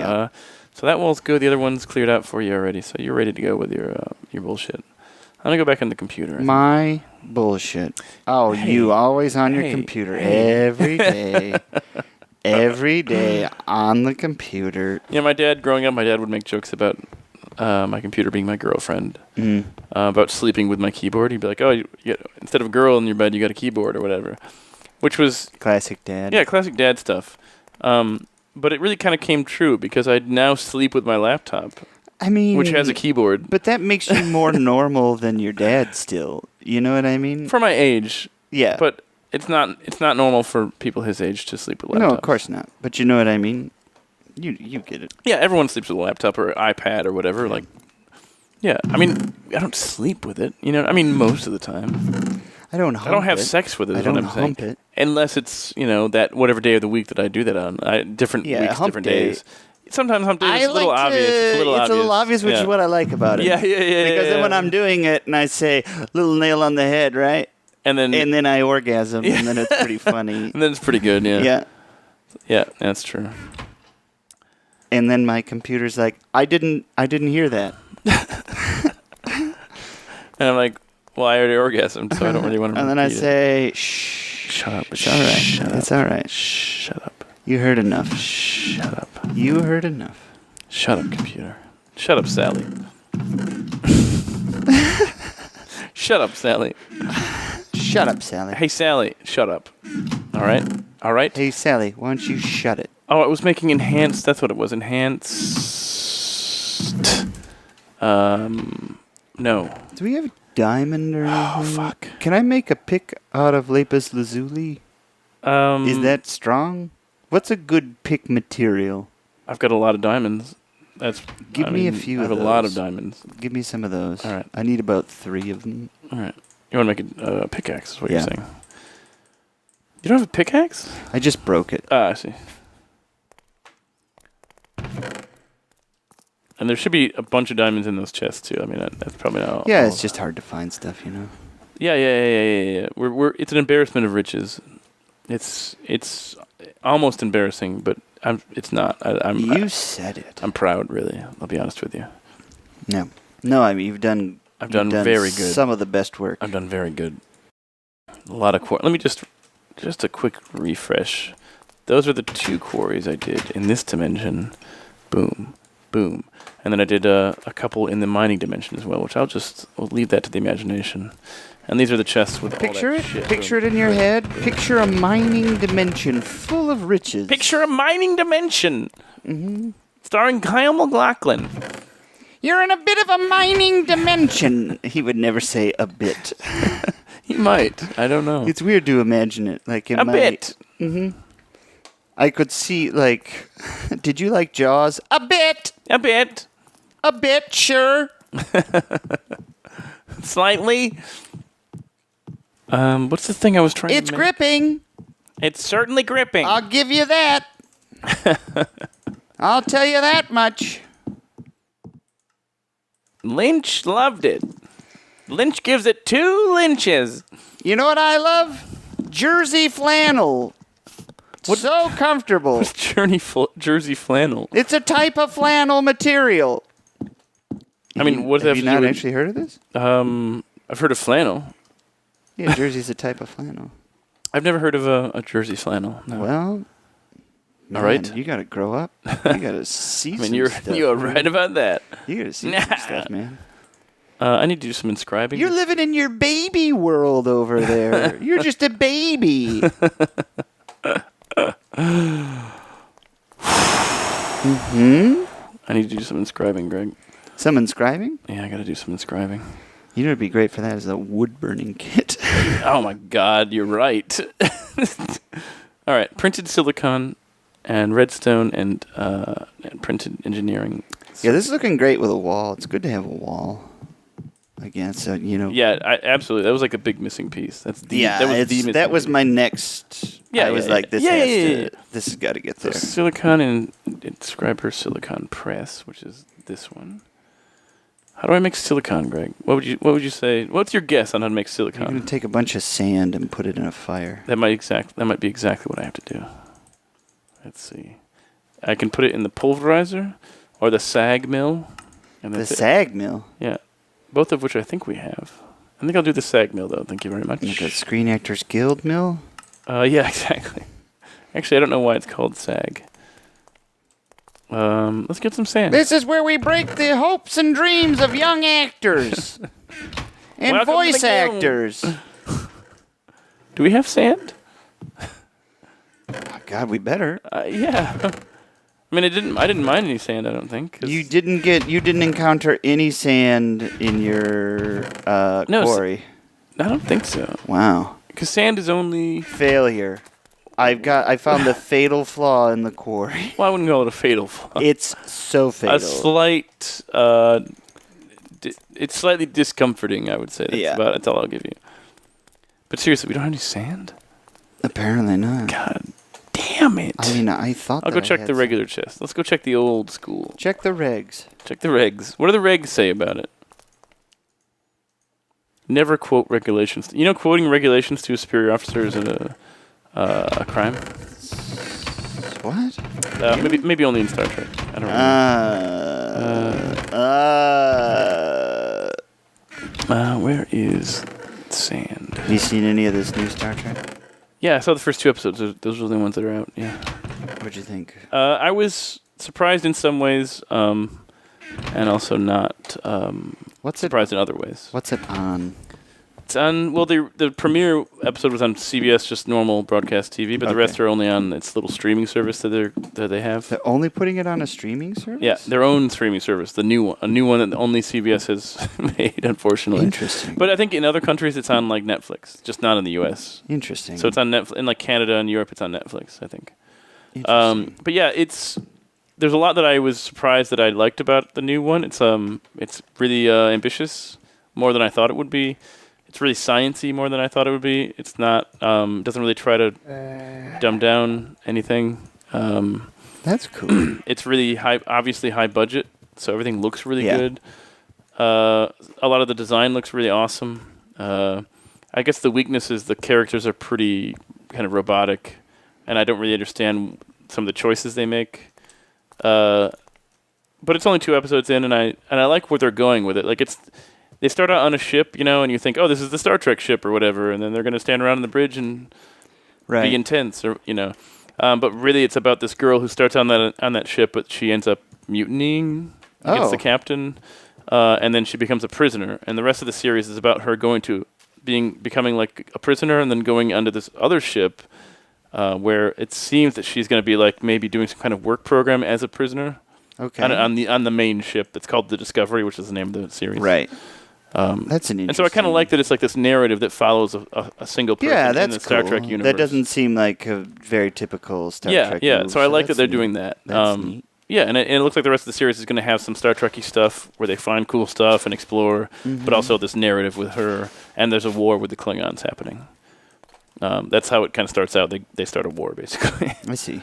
Yeah. So that wall's good. The other one's cleared out for you already. So you're ready to go with your bullshit. I'm going to go back on the computer. My bullshit. Oh, Hey. you always on your Hey. computer Hey. every day. Every day on the computer. Yeah, my dad, growing up, my dad would make jokes about my computer being my girlfriend. About sleeping with my keyboard. He'd be like, oh, instead of a girl in your bed, you got a keyboard or whatever. Which was... Classic dad. Yeah, classic dad stuff. But it really kind of came true because I now sleep with my laptop. I mean... Which has a keyboard. But that makes you more normal than your dad still. You know what I mean? For my age. Yeah. But it's not normal for people his age to sleep with laptops. No, of course not. But you know what I mean? You get it. Yeah, everyone sleeps with a laptop or iPad or whatever. Like, yeah. I mean, I don't sleep with it. You know, I mean, most of the time. I don't have sex with it. I Is what don't I'm saying. hump it. Unless it's that whatever day of the week that I do that on. Different weeks, hump different day. days. Sometimes hump days. It's a little obvious. It's a little obvious, which is what I like about it. Yeah. Because then when I'm doing it and I say little nail on the head, right? And then I orgasm, and then it's pretty funny. And then it's pretty good. Yeah. Yeah. Yeah, that's true. And then my computer's like, I didn't hear that. And I'm like, well, I already orgasmed, so I don't really want to. And then I repeat it. say, shh. Shut up. It's all right. Shut up. It's all right. Shut up. You heard enough. Shut up. You heard enough. Shut up, computer. Shut up, Sally. Shut up, Sally. Shut up, Sally. Hey, Sally, shut up. All right? All right? Hey, Sally, why don't you shut it? Oh, it was making enhanced. That's what it was. Enhanced. No. Do we have a diamond or anything? Oh, fuck. Can I make a pick out of lapis lazuli? Is that strong? What's a good pick material? I've got a lot of diamonds. Give me a few I have of a lot those. of diamonds. Give me some of those. All right. I need about 3 of them. All right. You want to make a pickaxe, is what Yeah. you're saying. You don't have a pickaxe? I just broke it. Ah, I see. And there should be a bunch of diamonds in those chests, too. I mean, that's probably not all. Yeah, all it's just hard to find stuff, you know. Yeah. It's an embarrassment of riches. It's almost embarrassing, but it's not. You said it. I'm proud, really. I'll be honest with you. No, I mean, you've done very good. Some of the best work. I've done very good. A lot of Let me just a quick refresh. Those are the 2 quarries I did in this dimension. Boom, boom. And then I did a couple in the mining dimension as well, which we'll leave that to the imagination. And these are the chests with Picture all it. that shit. Picture it in your head. Picture a mining dimension full of riches. Picture a mining dimension. Mm-hmm. Starring Kyle MacLachlan. You're in a bit of a mining dimension. He would never say a bit. He might. I don't know. It's weird to imagine it. Like a bit. Mm-hmm. I could see, like... Did you like Jaws? A bit. A bit. A bit, sure. Slightly. What's the thing I was trying It's to make? gripping. It's certainly gripping. I'll give you that. I'll tell you that much. Lynch loved it. Lynch gives it 2 lynches. You know what I love? Jersey flannel. So comfortable. What's Jersey flannel? It's a type of flannel material. I mean, what does that have have you to do not with... actually heard of this? I've heard of flannel. Yeah, jersey's a type of flannel. I've never heard of a Jersey flannel. No. Well, all right. You got to grow up. You got to see some stuff. You're right about that. You got to see some stuff, man. I need to do some inscribing. You're living in your baby world over there. You're just a baby. Mm-hmm. I need to do some inscribing, Greg. Some inscribing? Yeah, I got to do some inscribing. You know, it'd be great for that as a wood burning kit. Oh my God, you're right. All right, printed silicon and redstone and printed engineering. Yeah, this is looking great with a wall. It's good to have a wall. Again, so you know. Yeah, absolutely. That was like a big missing piece. That was my next. Yeah, I was like, this this has got to get there. So silicon and inscribe her silicon press, which is this one. How do I make silicon, Greg? What would you say? What's your guess on how to make silicon? You're gonna take a bunch of sand and put it in a fire. That might be exactly what I have to do. Let's see. I can put it in the pulverizer or the sag mill. And the sag mill? Yeah. Both of which I think we have. I think I'll do the sag mill, though. Thank you very much. Like a Screen Actors Guild mill? Yeah, exactly. Actually, I don't know why it's called sag. Let's get some sand. This is where we break the hopes and dreams of young actors and Welcome voice actors. Do we have sand? Oh, God, we better. Yeah. I mean, I didn't mind any sand. I don't think. You didn't encounter any sand in your quarry. I don't think so. Wow. Because sand is only failure. I found the fatal flaw in the quarry. Well, I wouldn't call it a fatal flaw. It's so fatal. A slight, it's slightly discomforting, I would say. That's all I'll give you. But seriously, we don't have any sand? Apparently not. God damn it. I mean, I thought I'll go check the regular chest. Let's go check the old school. Check the regs. Check the regs. What do the regs say about it? Never quote regulations. You know, quoting regulations to a superior officer is a crime? What? Maybe only in Star Trek. I don't know. Where is sand? Have you seen any of this new Star Trek? Yeah, I saw the first 2 episodes. Those are the only ones that are out. Yeah. What'd you think? I was surprised in some ways, and also not surprised in other ways. What's it on? It's on. Well, the premiere episode was on CBS, just normal broadcast TV, but the rest are only on its little streaming service that they have. They're only putting it on a streaming service? Yeah, their own streaming service, a new one that only CBS has made, unfortunately. Interesting. But I think in other countries it's on like Netflix, just not in the U.S. Interesting. So it's on Netflix in like Canada and Europe. It's on Netflix, I think. Interesting. But yeah, there's a lot that I was surprised that I liked about the new one. It's really ambitious, more than I thought it would be. It's really sciencey more than I thought it would be. It's not doesn't really try to dumb down anything. That's cool. It's really obviously high budget, so everything looks really good. A lot of the design looks really awesome. I guess the weakness is the characters are pretty kind of robotic, and I don't really understand some of the choices they make. But it's only 2 episodes in, and I like where they're going with it. Like they start out on a ship, you know, and you think, oh, this is the Star Trek ship or whatever, and then they're going to stand around on the bridge and be intense, or you know. But really, it's about this girl who starts on that ship, but she ends up mutinying against the captain, and then she becomes a prisoner. And the rest of the series is about her becoming like a prisoner, and then going onto this other ship, where it seems that she's going to be like maybe doing some kind of work program as a prisoner. Okay. On the main ship that's called the Discovery, which is the name of the series. Right. That's an interesting. And so I kind of like that it's like this narrative that follows a single person in the Star Trek universe. That doesn't seem like a very typical Star Trek Yeah, move, so I like that they're doing that. That's neat. Yeah, and it looks like the rest of the series is going to have some Star Trek-y stuff where they find cool stuff and explore, but also this narrative with her, and there's a war with the Klingons happening. That's how it kind of starts out. They start a war, basically. I see.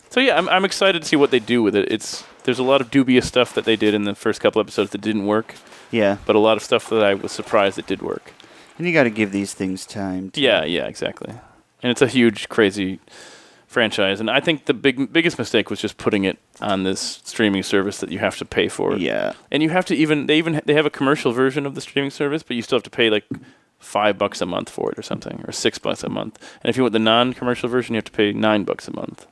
So yeah, I'm excited to see what they do with it. There's a lot of dubious stuff that they did in the first couple episodes that didn't work. Yeah. But a lot of stuff that I was surprised it did work. And you got to give these things time. Yeah, exactly. And it's a huge, crazy franchise. And I think the biggest mistake was just putting it on this streaming service that you have to pay for. Yeah. And you have to they have a commercial version of the streaming service, but you still have to pay like $5 a month for it or something, or $6 a month. And if you want the non-commercial version, you have to pay $9 a month.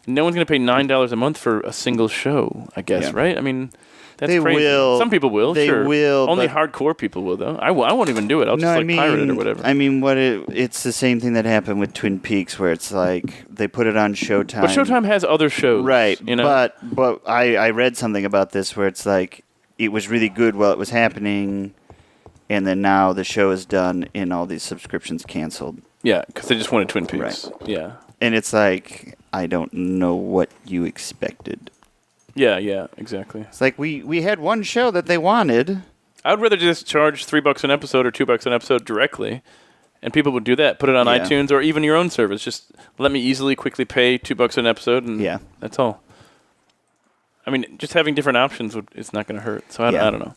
No one's going to pay $9 a month for a single show, I guess, right? I mean, that's crazy. Will. Some people will, they sure. Will. Only hardcore people will, though. I won't even do it. I'll just pirate it or whatever. I mean, it's the same thing that happened with Twin Peaks, where it's like they put it on Showtime. But Showtime has other shows, right? You know? But I read something about this where it's like it was really good while it was happening, and then now the show is done and all these subscriptions canceled. Yeah, because they just wanted Twin Peaks. Right. Yeah. And it's like, I don't know what you expected. Yeah, exactly. It's like we had one show that they wanted. I would rather just charge $3 an episode or $2 an episode directly, and people would do that. Put it on iTunes or even your own service. Just let me quickly pay $2 an episode, and that's all. I mean, just having different options is not going to hurt. So I don't know.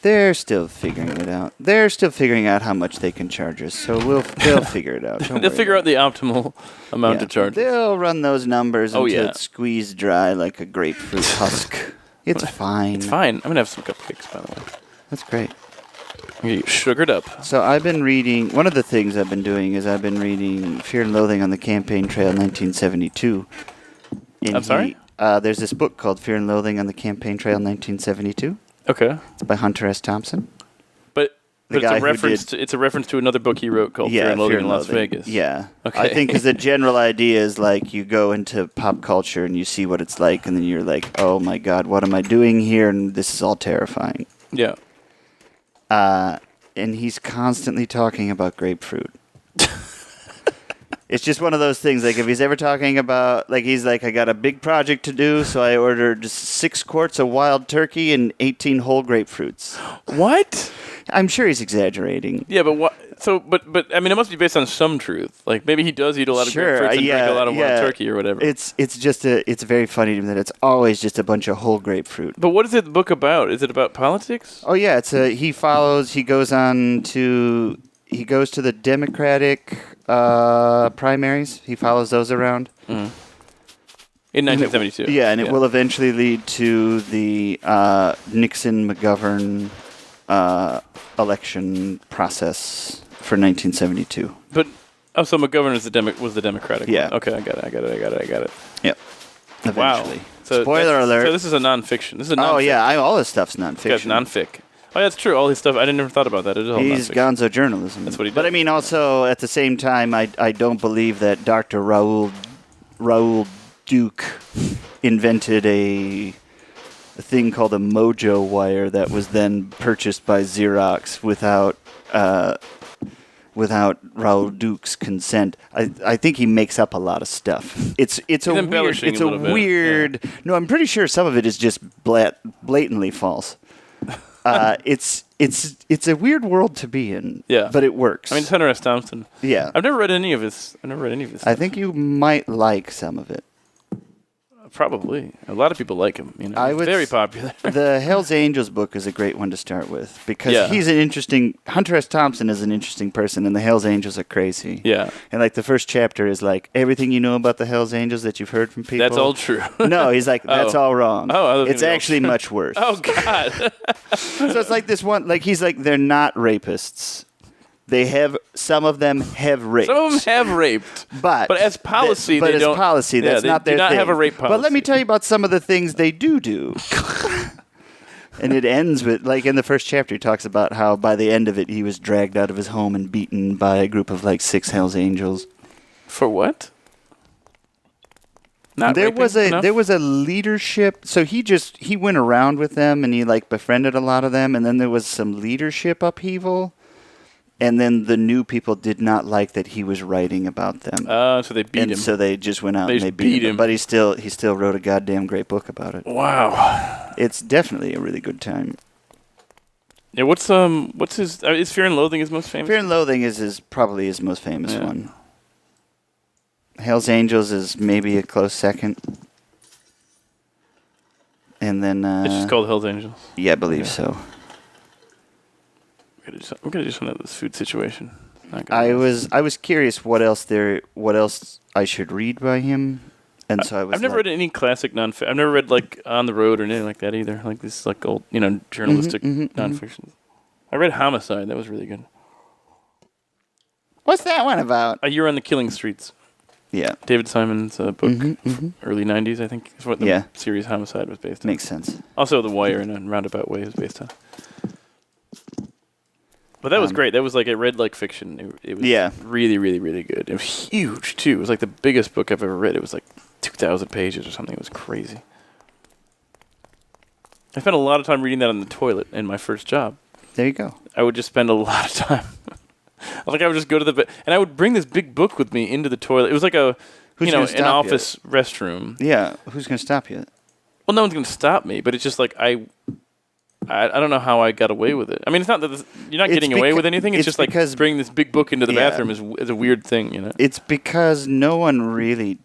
They're still figuring it out. They're still figuring out how much they can charge us. So they'll figure it out. They'll figure out the optimal amount to charge. They'll run those numbers until yeah. it's squeezed dry like a grapefruit husk. It's fine. It's fine. I'm gonna have some cupcakes, by the way. That's great. Sugared up. So I've been reading. One of the things I've been doing is I've been reading Fear and Loathing on the Campaign Trail 1972. I'm sorry? There's this book called Fear and Loathing on the Campaign Trail 1972. Okay. It's by Hunter S. Thompson. But The it's guy a who reference. did- It's a reference to another book he wrote called Fear and Loathing in Las Vegas. Yeah. Okay. I think because the general idea is like you go into pop culture and you see what it's like, and then you're like, oh my God, what am I doing here? And this is all terrifying. Yeah. And he's constantly talking about grapefruit. It's just one of those things, like if he's ever talking about, like he's like, I got a big project to do, so I ordered 6 quarts of wild turkey and 18 whole grapefruits. What? I'm sure he's exaggerating. Yeah, but what? So, but I mean, it must be based on some truth. Like maybe he does eat a lot of grapefruits and drink a lot of wild turkey or whatever. It's very funny to me that it's always just a bunch of whole grapefruit. But what is the book about? Is it about politics? Oh yeah, he goes to the Democratic primaries. He follows those around. Mm. In 1972. Yeah, and it will eventually lead to the Nixon-McGovern election process for 1972. But so McGovern was the Democratic. Yeah. One. Okay, I got it. Yep. Eventually. Wow. So Spoiler alert. So this is a nonfiction. This is a nonfiction. Oh yeah, all this stuff's This nonfiction. guy's nonfic. Oh, yeah, that's true. All his stuff. I never thought about that. It is all He's nonfiction. gonzo journalism. That's what he does. But I mean, also at the same time, I don't believe that Dr. Raoul Duke invented a thing called a mojo wire that was then purchased by Xerox without Raoul Duke's consent. I think he makes up a lot of stuff. It's a weird. No, I'm pretty sure some of it is just blatantly false. It's a weird world to be in. Yeah, but it works. I mean, it's Hunter S. Thompson. Yeah, I've never read any of his. I think you might like some of it. Probably. A lot of people like him. You know, very popular. The Hell's Angels book is a great one to start with because he's an interesting. Hunter S. Thompson is an interesting person, and the Hell's Angels are crazy. Yeah. And like the first chapter is like everything you know about the Hell's Angels that you've heard from people. That's all true. No, he's like that's all wrong. Oh, it's actually much worse. Oh God. So it's like this one. Like he's like they're not rapists. Some of them have raped. Some of them have raped. But as policy, that's not their thing. They do not have a rape policy. But let me tell you about some of the things they do. And it ends with, like in the first chapter, he talks about how by the end of it, he was dragged out of his home and beaten by a group of like 6 Hell's Angels. For what? There was a leadership. So he went around with them and he like befriended a lot of them, and then there was some leadership upheaval. And then the new people did not like that he was writing about them. So they beat him. So they just went out and they beat him. But he still wrote a goddamn great book about it. Wow. It's definitely a really good time. Yeah, what's his is Fear and Loathing his most famous? Fear and Loathing is probably his most famous one. Hell's Angels is maybe a close second. And then it's just called Hell's Angels. Yeah, I believe so. We're gonna do something with this food situation. I was curious what else I should read by him, and so I've never read any classic nonfiction. I've never read like On the Road or anything like that either. Like this like old journalistic nonfiction. I read Homicide. That was really good. What's that one about? A Year on the Killing Streets. Yeah, David Simon's book, early '90s, I think, is what the series Homicide was based on. Makes sense. Also, The Wire in a roundabout way is based on. But that was great. That was like, it read like fiction. It was really, really, really good. It was huge, too. It was like the biggest book I've ever read. It was like 2,000 pages or something. It was crazy. I spent a lot of time reading that on the toilet in my first job. There you go. I would just spend a lot of time. Like I would just go to the bed, and I would bring this big book with me into the toilet. It was like an office restroom. Yeah, who's going to stop you? Well, no one's going to stop me, but it's just like I don't know how I got away with it. I mean, it's not that you're not getting away with anything. It's just like bringing this big book into the bathroom is a weird thing, you know. It's because no one really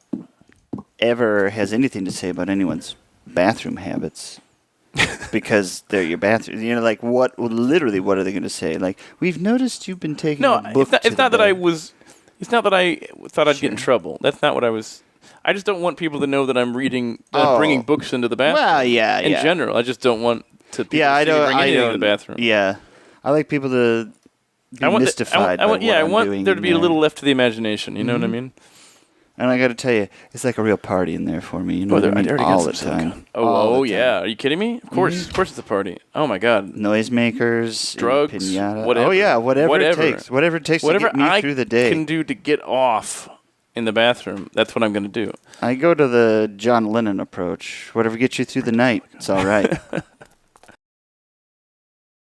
ever has anything to say about anyone's bathroom habits. because they're your bathroom. You know, like what are they going to say? Like, we've noticed you've been taking No, a book it's not that I bed. was. It's not that I thought I'd get in Sure. trouble. That's not what I was. I just don't want people to know that I'm reading, that I'm bringing books into the bathroom. Well, yeah, In yeah. general, I just don't want to people Yeah, to I see me don't. bring I anything don't. in the bathroom. Yeah, I like people to be mystified by what I I'm want doing there to in be a little left to the imagination. You know what I mean? And I got to tell you, it's like a real party in there for me. You know what I I mean? already All got the some time. silicone. All Oh the time. yeah. Are you kidding me? Of course it's a party. Oh my god. Noisemakers, Drugs, piñata. whatever. Oh yeah, whatever it Whatever. takes. Whatever it takes Whatever to get me I through the day. can do to get off in the bathroom, that's what I'm going to do. I go to the John Lennon approach. Whatever gets you through the night, it's all right.